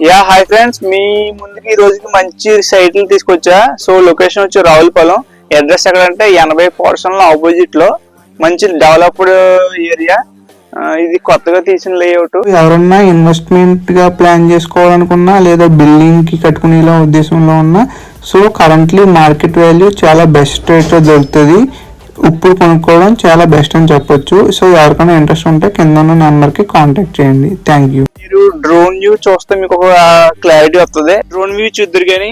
Hi friends, మీ ముందుకి ఈ రోజుకి మంచి సైట్లు తీసుకొచ్చా. సో లొకేషన్ వచ్చి రావులపాలెం. అడ్రస్ ఎక్కడంటే 80 పోర్షన్ల ఆపోజిట్ లో మంచి డెవలప్డ్ ఏరియా. ఇది కొత్తగా తీసిన లేఅవుట్. ఎవరన్నా ఇన్వెస్ట్మెంట్ గా ప్లాన్ చేసుకోవాలనుకున్నా లేదా బిల్డింగ్ కి కట్టుకునేలా ఉద్దేశంలో ఉన్నా సో కరెంట్లీ మార్కెట్ వాల్యూ చాలా బెస్ట్ రేట్ లో దొరుకుతుంది. ఇప్పుడు కొనుక్కోవడం చాలా బెస్ట్ అని చెప్పొచ్చు. సో ఎవరికైనా ఇంట్రెస్ట్ ఉంటే కింద ఉన్న నెంబర్ కి కాంటాక్ట్ చేయండి. Thank you. మీరు డ్రోన్ వ్యూ చూస్తే మీకు ఒక క్లారిటీ వస్తుంది. డ్రోన్ వ్యూ చూద్దరు కానీ